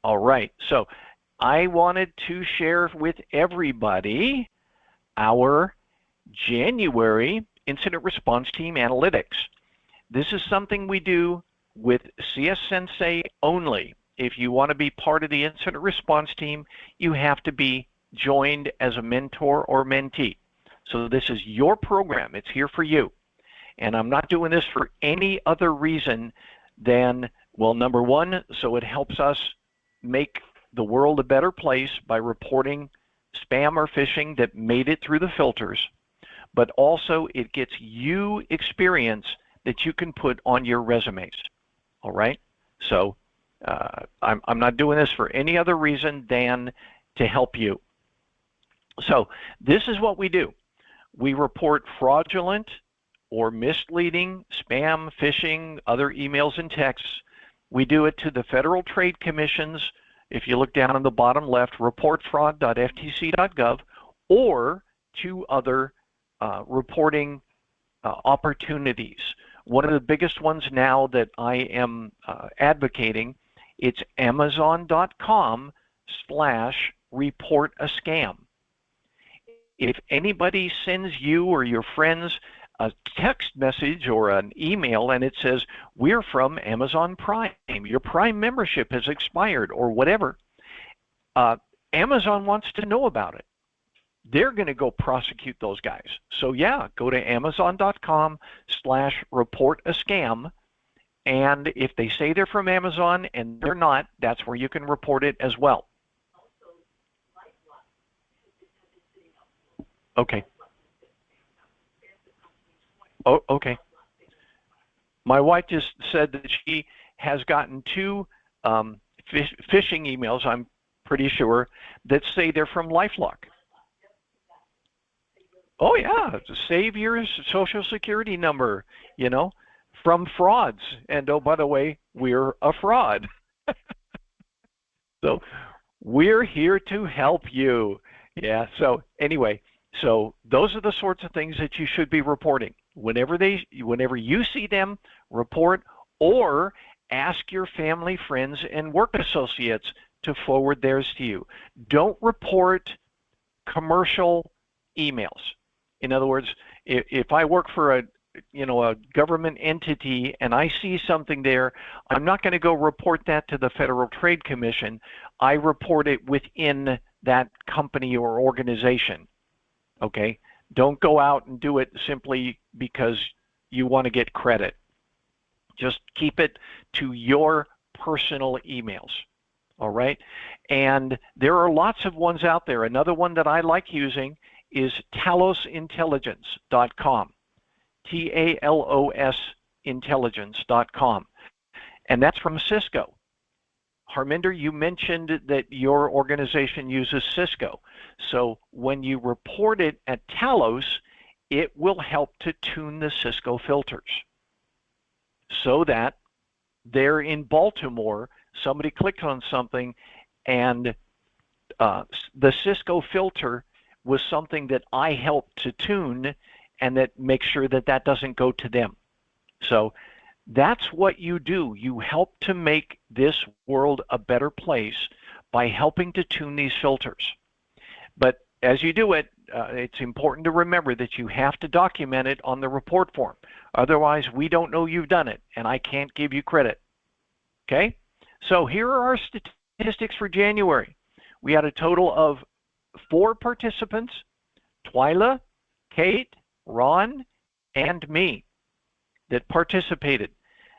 All right, so I wanted to share with everybody our January Incident Response Team Analytics. This is something we do with CS-Sensei only. If you want to be part of the incident response team, you have to be joined as a mentor or mentee. So this is your program. It's here for you. And I'm not doing this for any other reason than, well, number one, so it helps us make the world a better place by reporting spam or phishing that made it through the filters, but also it gets you experience that you can put on your resumes. All right? So I'm not doing this for any other reason than to help you. So this is what we do. We report fraudulent or misleading spam, phishing, other emails and texts. We do it to the Federal Trade Commission's, if you look down on the bottom left, reportfraud.ftc.gov, or to other reporting opportunities. One of the biggest ones now that I am advocating, it's amazon.com/report-a-scam. If anybody sends you or your friends a text message or an email and it says, we're from Amazon Prime, your Prime membership has expired, or whatever, Amazon wants to know about it. They're going to go prosecute those guys. So yeah, go to amazon.com/report-a-scam, and if they say they're from Amazon and they're not, that's where you can report it as well. Okay. Oh, okay. My wife just said that she has gotten 2 phishing emails, I'm pretty sure, that say they're from LifeLock. Oh yeah, save your social security number, you know, from frauds. And oh, by the way, we're a fraud. So we're here to help you. Yeah, so anyway, so those are the sorts of things that you should be reporting. Whenever you see them, report, or ask your family, friends, and work associates to forward theirs to you. Don't report commercial emails. In other words, if I work for a government entity and I see something there, I'm not going to go report that to the Federal Trade Commission. I report it within that company or organization. Okay? Don't go out and do it simply because you want to get credit. Just keep it to your personal emails. All right? And there are lots of ones out there. Another one that I like using is talosintelligence.com, T-A-L-O-S intelligence.com, and that's from Cisco. Harminder, you mentioned that your organization uses Cisco. So when you report it at Talos, it will help to tune the Cisco filters so that there in Baltimore, somebody clicked on something and the Cisco filter was something that I helped to tune, and that makes sure that that doesn't go to them. So that's what you do. You help to make this world a better place by helping to tune these filters. But as you do it, it's important to remember that you have to document it on the report form. Otherwise, we don't know you've done it, and I can't give you credit. Okay? So here are our statistics for January. We had a total of 4 participants: Twyla, Kate, Ron, and me, that participated.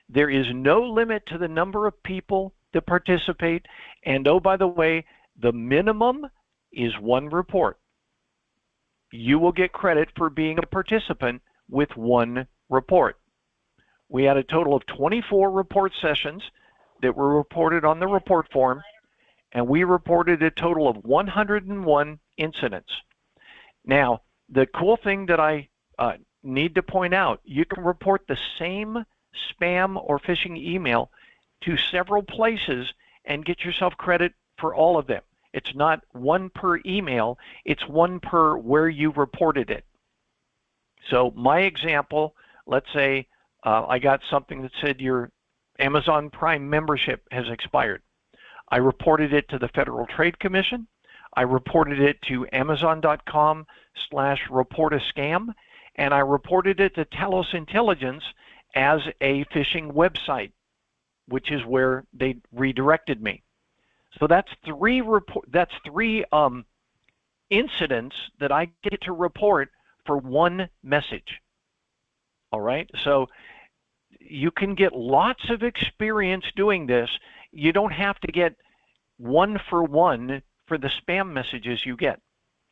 There is no limit to the number of people that participate. And oh, by the way, the minimum is 1 report. You will get credit for being a participant with 1 report. We had a total of 24 report sessions that were reported on the report form, and we reported a total of 101 incidents. Now, the cool thing that I need to point out, you can report the same spam or phishing email to several places and get yourself credit for all of them. It's not 1 per email, it's 1 per where you reported it. So my example, let's say I got something that said your Amazon Prime membership has expired. I reported it to the Federal Trade Commission. I reported it to Amazon.com/report-a-scam, and I reported it to Talos Intelligence as a phishing website, which is where they redirected me. So that's three incidents that I get to report for one message. All right, so you can get lots of experience doing this. You don't have to get one for one for the spam messages you get.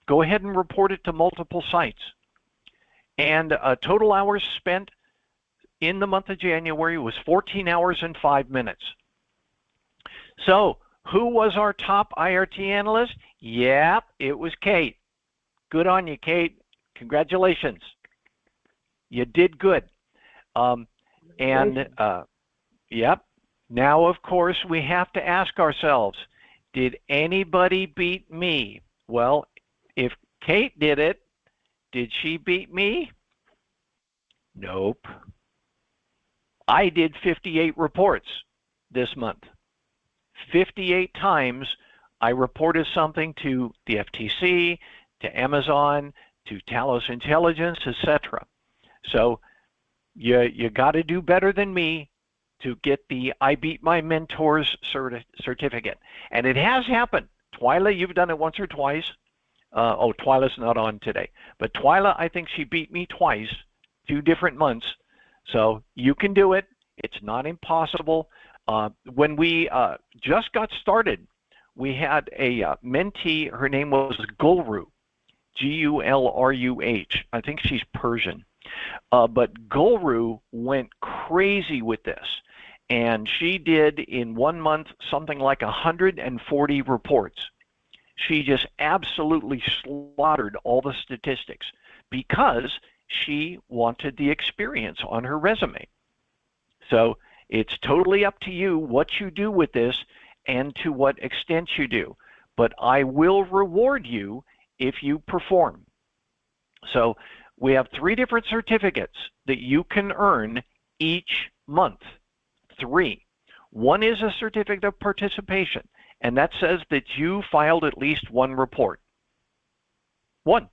Go ahead and report it to multiple sites. And total hours spent in the month of January was 14 hours and 5 minutes. So who was our top IRT analyst? Yep, it was Kate. Good on you, Kate. Congratulations. You did good. Yep. Now, of course, we have to ask ourselves, did anybody beat me? Well, if Kate did it, did she beat me? Nope. I did 58 reports this month. 58 times I reported something to the FTC, to Amazon, to Talos Intelligence, etc. So you got to do better than me to get the I Beat My Mentors certificate. And it has happened. Twyla, you've done it once or twice. Oh, Twyla's not on today. But Twyla, I think she beat me twice, 2 different months. So you can do it. It's not impossible. When we just got started, we had a mentee. Her name was Gulruh, Gulruh. I think she's Persian. But Gulruh went crazy with this. And she did in 1 month something like 140 reports. She just absolutely slaughtered all the statistics because she wanted the experience on her resume. So it's totally up to you what you do with this and to what extent you do. But I will reward you if you perform. So we have 3 different certificates that you can earn each month. 3. One is a certificate of participation, and that says that you filed at least 1 report. 1.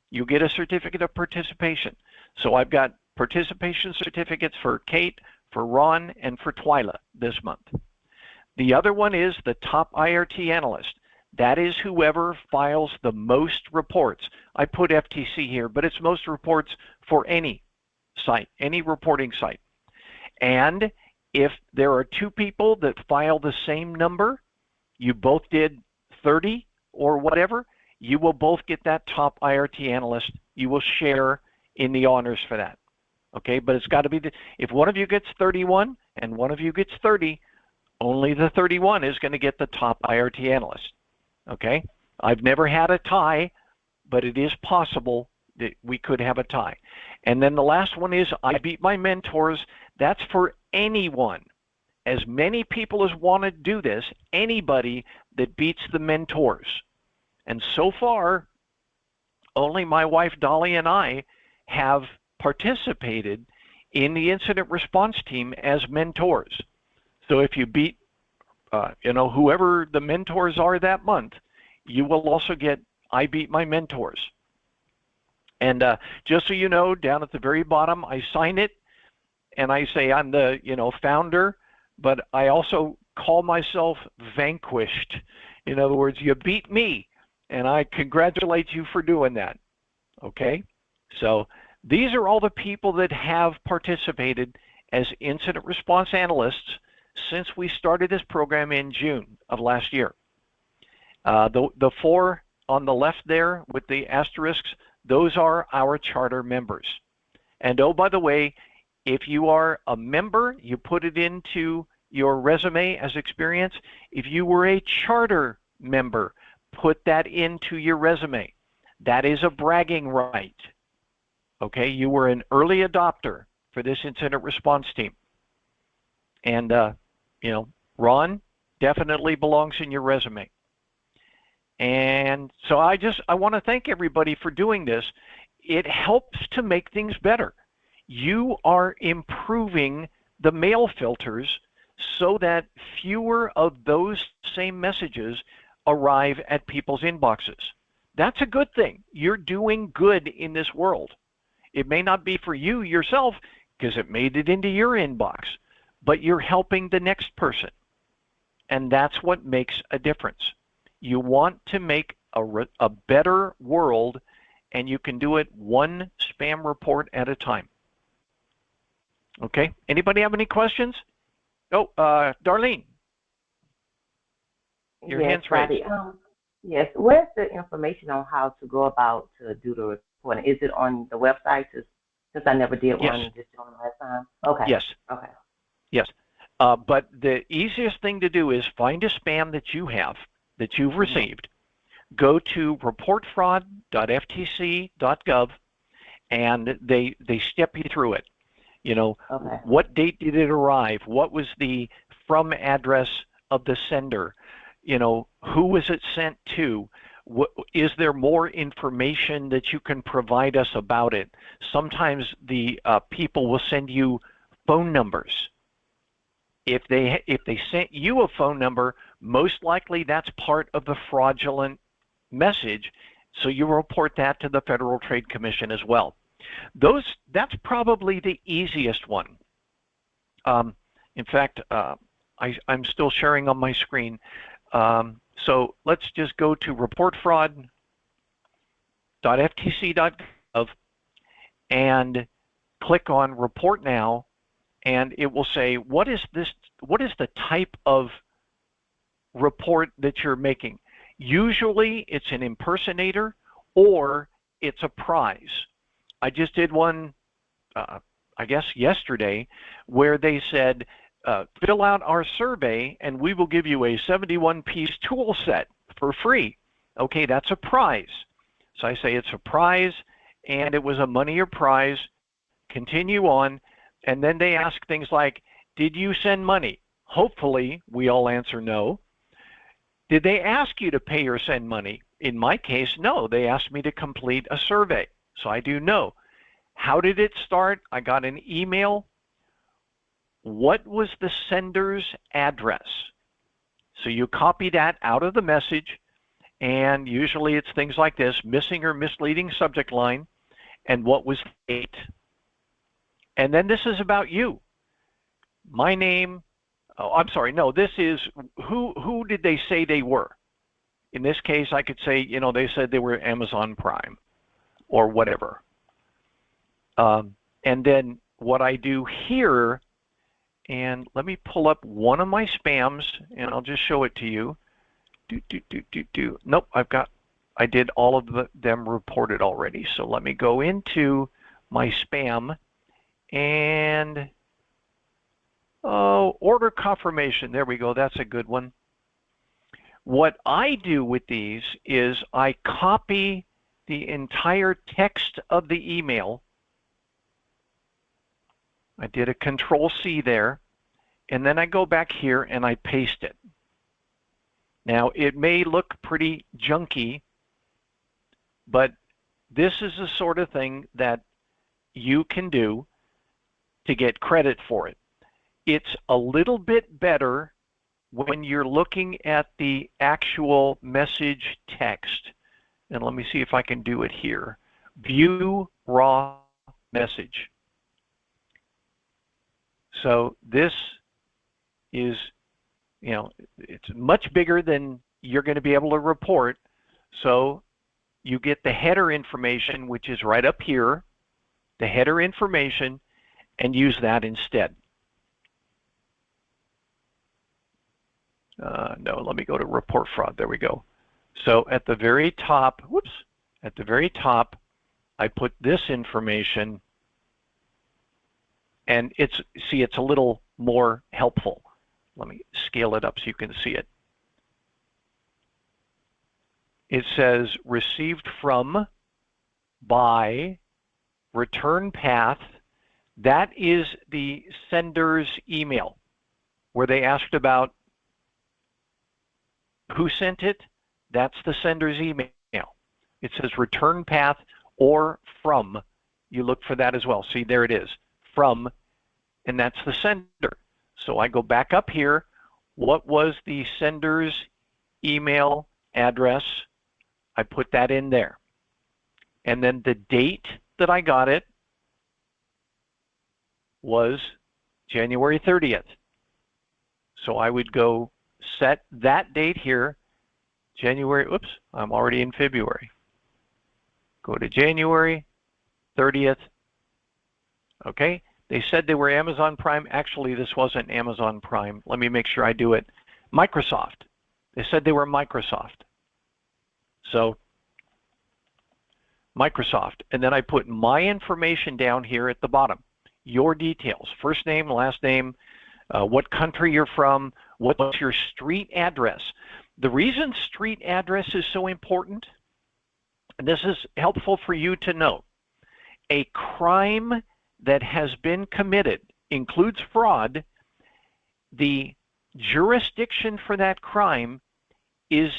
You get a certificate of participation. So I've got participation certificates for Kate, for Ron, and for Twyla this month. The other one is the top IRT analyst. That is whoever files the most reports. I put FTC here, but it's most reports for any site, any reporting site. And if there are 2 people that file the same number, you both did 30 or whatever, you will both get that top IRT analyst. You will share in the honors for that. Okay, but it's got to be, if one of you gets 31 and one of you gets 30, only the 31 is going to get the top IRT analyst. Okay, I've never had a tie, but it is possible that we could have a tie. And then the last one is I Beat My Mentors. That's for anyone. As many people as want to do this, anybody that beats the mentors. And so far, only my wife Dolly and I have participated in the incident response team as mentors. So if you beat whoever the mentors are that month, you will also get I Beat My Mentors. And just so you know, down at the very bottom, I sign it and I say I'm the founder, but I also call myself vanquished. In other words, you beat me, and I congratulate you for doing that. Okay? So these are all the people that have participated as incident response analysts since we started this program in June of last year. The 4 on the left there with the asterisks, those are our charter members. And oh, by the way, if you are a member, you put it into your resume as experience. If you were a charter member, put that into your resume. That is a bragging right. Okay, you were an early adopter for this incident response team. And, Ron definitely belongs in your resume. And so I want to thank everybody for doing this. It helps to make things better. You are improving the mail filters so that fewer of those same messages arrive at people's inboxes. That's a good thing. You're doing good in this world. It may not be for you yourself because it made it into your inbox, but you're helping the next person. And that's what makes a difference. You want to make a better world, and you can do it one spam report at a time. Okay, anybody have any questions? Oh, Darlene. Your hand's raised. Yes, where's the information on how to go about to do the reporting? Is it on the website? Since I never did one just on the last time. Okay. Yes. Okay. Yes. But the easiest thing to do is find a spam that you have, that you've received. Go to reportfraud.ftc.gov, and they step you through it. You know, what date did it arrive? What was the from address of the sender? You know, who was it sent to? Is there more information that you can provide us about it? Sometimes the people will send you phone numbers. If they sent you a phone number, most likely that's part of the fraudulent message, so you report that to the Federal Trade Commission as well. That's probably the easiest one. In fact, I'm still sharing on my screen. So let's just go to reportfraud.ftc.gov and click on Report Now, and it will say, what is the type of report that you're making? Usually it's an impersonator or it's a prize. I just did one, I guess yesterday, where they said, fill out our survey and we will give you a 71-piece tool set for free. Okay, that's a prize. So I say it's a prize, and it was a money or prize. Continue on, and then they ask things like, did you send money? Hopefully, we all answer no. Did they ask you to pay or send money? In my case, no. They asked me to complete a survey, so I do no. How did it start? I got an email. What was the sender's address? So you copy that out of the message, and usually it's things like this: missing or misleading subject line, and what was the date. And then this is about you. My name, oh, I'm sorry, no, this is who did they say they were? In this case, I could say, you know, they said they were Amazon Prime or whatever. And then what I do here, and let me pull up one of my spams, and I'll just show it to you. Nope, I did all of them reported already. So let me go into my spam, and order confirmation. There we go. That's a good one. What I do with these is I copy the entire text of the email. I did a Control-C there, and then I go back here and I paste it. Now, it may look pretty junky, but this is the sort of thing that you can do to get credit for it. It's a little bit better when you're looking at the actual message text. And let me see if I can do it here. View raw message. So this is, you know, it's much bigger than you're going to be able to report. So you get the header information, which is right up here, the header information, and use that instead. No, let me go to report fraud. There we go. So at the very top, at the very top, I put this information, and it's a little more helpful. Let me scale it up so you can see it. It says received from, by, return path. That is the sender's email, where they asked about who sent it. That's the sender's email. It says return path or from. You look for that as well. See, there it is, from, and that's the sender. So I go back up here. What was the sender's email address? I put that in there. And then the date that I got it was January 30th. So I would go set that date here, January, oops, I'm already in February. Go to January 30th. Okay, they said they were Amazon Prime. Actually, this wasn't Amazon Prime. Let me make sure I do it. Microsoft. They said they were Microsoft. So Microsoft. And then I put my information down here at the bottom. Your details, first name, last name, what country you're from, what's your street address. The reason street address is so important, and this is helpful for you to know, a crime that has been committed includes fraud. The jurisdiction for that crime is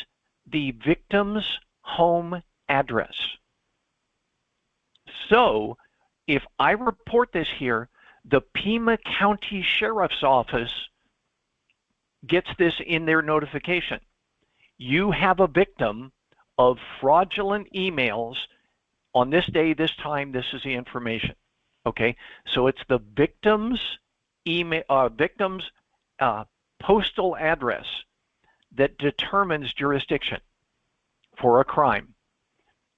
the victim's home address. So if I report this here, the Pima County Sheriff's Office gets this in their notification. You have a victim of fraudulent emails on this day, this time, this is the information. Okay, so it's the victim's email, postal address that determines jurisdiction for a crime.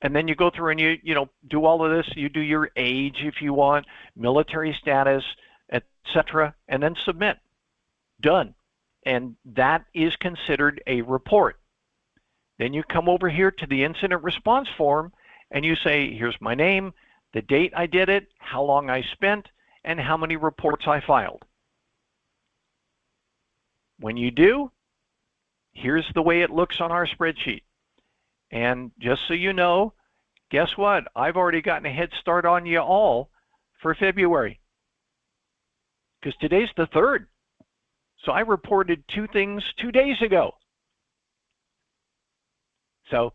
And then you go through and you do all of this. You do your age if you want, military status, etc., and then submit. Done. And that is considered a report. Then you come over here to the incident response form and you say, here's my name, the date I did it, how long I spent, and how many reports I filed. When you do, here's the way it looks on our spreadsheet. And just so you know, guess what? I've already gotten a head start on you all for February. Because today's the 3rd. So I reported 2 things 2 days ago. So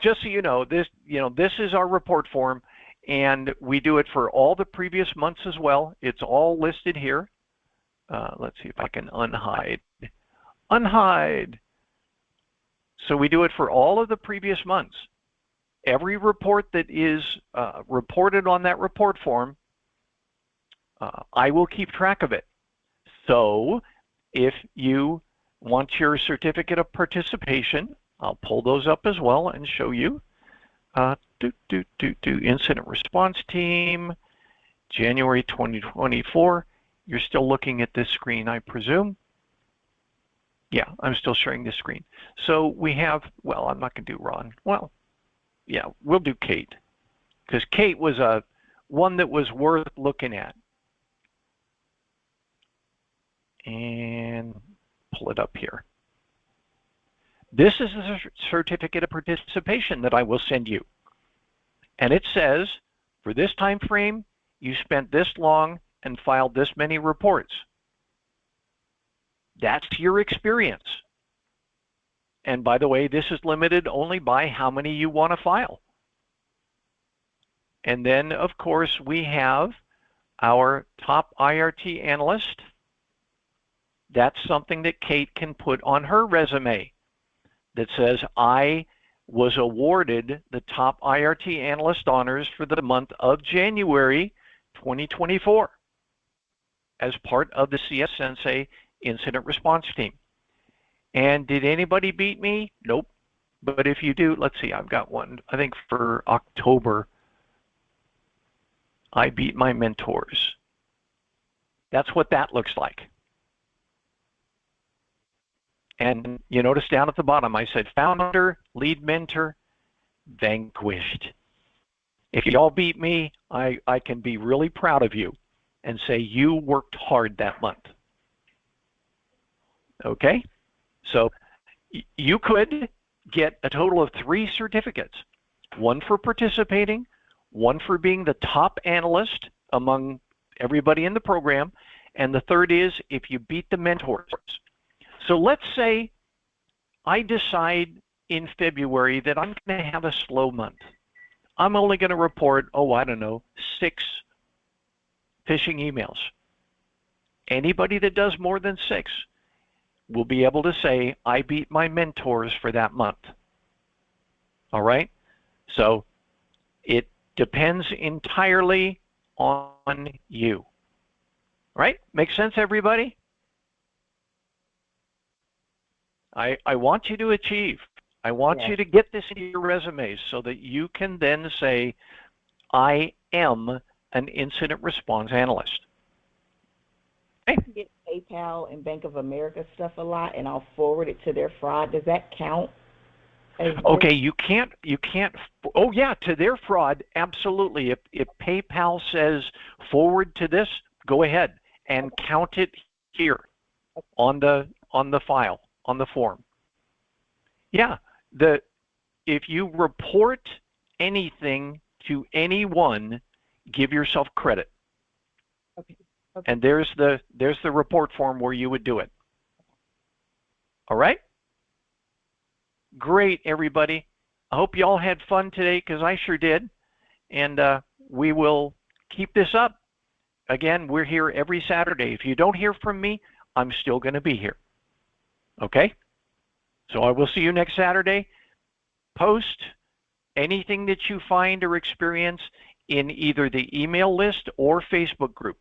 just so you know, this is our report form, and we do it for all the previous months as well. It's all listed here. Let's see if I can unhide. Unhide. So we do it for all of the previous months. Every report that is reported on that report form, I will keep track of it. So if you want your certificate of participation, I'll pull those up as well and show you. Incident response team, January 2024. You're still looking at this screen, I presume. Yeah, I'm still sharing this screen. So we have, well, I'm not going to do Ron. Well, yeah, we'll do Kate, because Kate was one that was worth looking at. And pull it up here. This is a certificate of participation that I will send you. And it says, for this time frame, you spent this long and filed this many reports. That's your experience. And by the way, this is limited only by how many you want to file. And then, of course, we have our top IRT analyst. That's something that Kate can put on her resume that says, I was awarded the top IRT analyst honors for the month of January 2024 as part of the CS-Sensei incident response team. And did anybody beat me? Nope. But if you do, let's see, I've got one. I think for October, I beat my mentors. That's what that looks like. And you notice down at the bottom, I said founder, lead mentor, vanquished. If you all beat me, I can be really proud of you and say you worked hard that month. Okay? So you could get a total of 3 certificates, one for participating, one for being the top analyst among everybody in the program, and the third is if you beat the mentors. So let's say I decide in February that I'm going to have a slow month. I'm only going to report, I don't know, 6 phishing emails. Anybody that does more than 6 will be able to say, I beat my mentors for that month. All right? So it depends entirely on you. Right? Make sense, everybody? I want you to achieve. I want you to get this into your resumes so that you can then say, I am an incident response analyst. I get PayPal and Bank of America stuff a lot, and I'll forward it to their fraud. Does that count? Okay, you can't. Oh yeah, to their fraud, absolutely. If PayPal says forward to this, go ahead and count it here on the file, on the form. Yeah, if you report anything to anyone, give yourself credit. Okay. And there's the report form where you would do it. All right? Great, everybody. I hope you all had fun today, because I sure did. And we will keep this up. Again, we're here every Saturday. If you don't hear from me, I'm still going to be here. Okay? So I will see you next Saturday. Post anything that you find or experience in either the email list or Facebook group.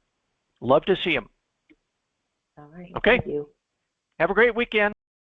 Love to see them. All right. Okay. Thank you. Have a great weekend.